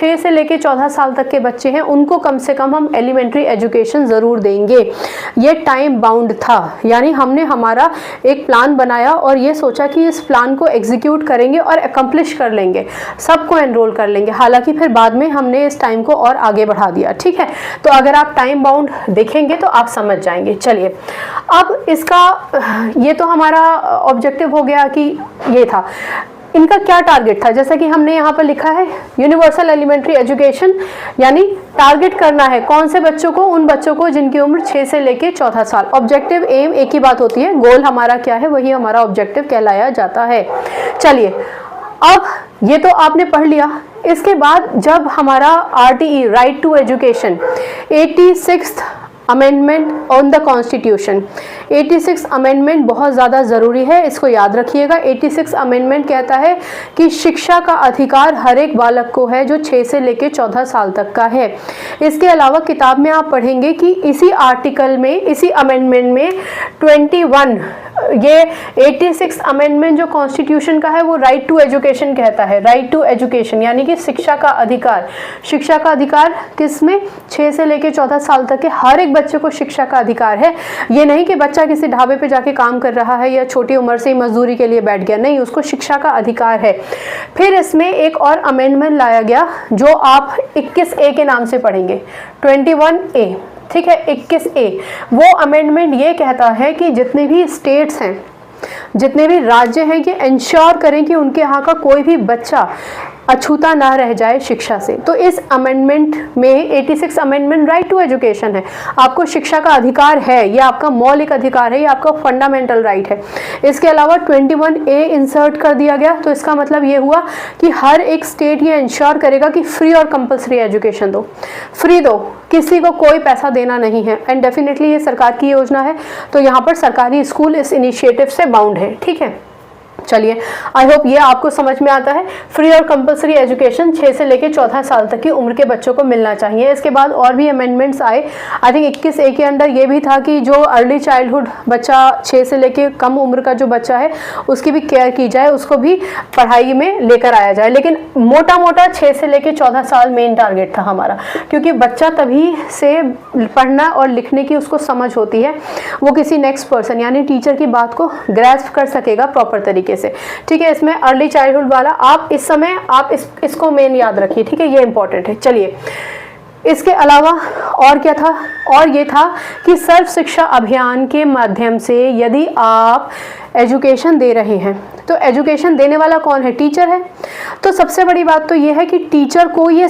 6 से लेके 14 साल तक के बच्चे हैं उनको कम से कम हम एलिमेंट्री एजुकेशन ज़रूर देंगे। ये टाइम बाउंड था, यानी हमने हमारा एक प्लान बनाया और ये सोचा कि इस प्लान को एग्जीक्यूट करेंगे और अकम्प्लिश कर लेंगे, सबको एनरोल कर लेंगे। हालांकि फिर बाद में हमने इस टाइम को और आगे बढ़ा दिया, ठीक है। तो अगर आप टाइम बाउंड देखेंगे तो आप समझ जाएंगे। चलिए, अब इसका ये तो हमारा ऑब्जेक्टिव हो गया कि ये था। इनका क्या टारगेट था, जैसा कि हमने यहाँ पर लिखा है यूनिवर्सल एलिमेंट्री एजुकेशन, यानी टारगेट करना है कौन से बच्चों को, उन बच्चों को जिनकी उम्र 6 से लेके 14 साल। ऑब्जेक्टिव एम एक ही बात होती है, गोल हमारा क्या है वही हमारा ऑब्जेक्टिव कहलाया जाता है। चलिए, अब ये तो आपने पढ़ लिया। इसके बाद जब हमारा RTE right to education 86th amendment on the constitution, 86 amendment बहुत ज़्यादा ज़रूरी है, इसको याद रखिएगा। 86 अमेंडमेंट कहता है कि शिक्षा का अधिकार हर एक बालक को है जो 6 से लेकर 14 साल तक का है। इसके अलावा किताब में आप पढ़ेंगे कि इसी आर्टिकल में, इसी अमेंडमेंट में 21 ये 86 अमेंडमेंट जो कॉन्स्टिट्यूशन का है वो राइट टू एजुकेशन कहता है। राइट टू एजुकेशन यानी कि शिक्षा का अधिकार। शिक्षा का अधिकार किस में? 6 से लेकर 14 साल तक के हर एक बच्चे को शिक्षा का अधिकार है। ये नहीं कि बच्चा किसी ढाबे पे जाके काम कर रहा है या छोटी उम्र से ही मजदूरी के लिए बैठ गया, नहीं, उसको शिक्षा का अधिकार है। फिर इसमें एक और अमेंडमेंट लाया गया जो आप 21A के नाम से पढ़ेंगे, 21A, ठीक है। 21A वो अमेंडमेंट ये कहता है कि जितने भी स्टेट्स हैं, जितने भी राज्य हैं, ये इंश्योर करें कि उनके यहाँ का कोई भी बच्चा अछूता ना रह जाए शिक्षा से। तो इस अमेंडमेंट में 86 अमेंडमेंट राइट टू एजुकेशन है, आपको शिक्षा का अधिकार है, ये आपका मौलिक अधिकार है, ये आपका फंडामेंटल राइट है। इसके अलावा 21A इंसर्ट कर दिया गया, तो इसका मतलब ये हुआ कि हर एक स्टेट ये इंश्योर करेगा कि फ्री और कंपल्सरी एजुकेशन दो, फ्री दो, किसी को कोई पैसा देना नहीं है। एंड डेफिनेटली ये सरकार की योजना है, तो यहाँ पर सरकारी स्कूल इस इनिशिएटिव से बाउंड है, ठीक है। चलिए, आई होप ये आपको समझ में आता है। फ्री और कंपलसरी एजुकेशन 6 से लेकर 14 साल तक की उम्र के बच्चों को मिलना चाहिए। इसके बाद और भी अमेंडमेंट्स आए। आई थिंक 21A के अंदर ये भी था कि जो अर्ली चाइल्डहुड बच्चा 6 से लेकर कम उम्र का जो बच्चा है उसकी भी केयर की जाए, उसको भी पढ़ाई में लेकर आया जाए। लेकिन मोटा मोटा 6 से लेकर 14 साल मेन टारगेट था हमारा, क्योंकि बच्चा तभी से पढ़ना और लिखने की उसको समझ होती है, वो किसी नेक्स्ट पर्सन यानी टीचर की बात को ग्रैस्प कर सकेगा प्रॉपर तरीके से, ठीक है। इसमें अर्ली चाइल्डहुड वाला आप इस समय आप इसको मेन याद रखिए, ठीक है, ये इंपॉर्टेंट है। चलिए, इसके अलावा और क्या था? और ये था कि सर्व शिक्षा अभियान के माध्यम से यदि आप एजुकेशन दे रहे हैं तो एजुकेशन देने वाला कौन है? टीचर है। तो सबसे बड़ी बात तो ये है कि टीचर को ये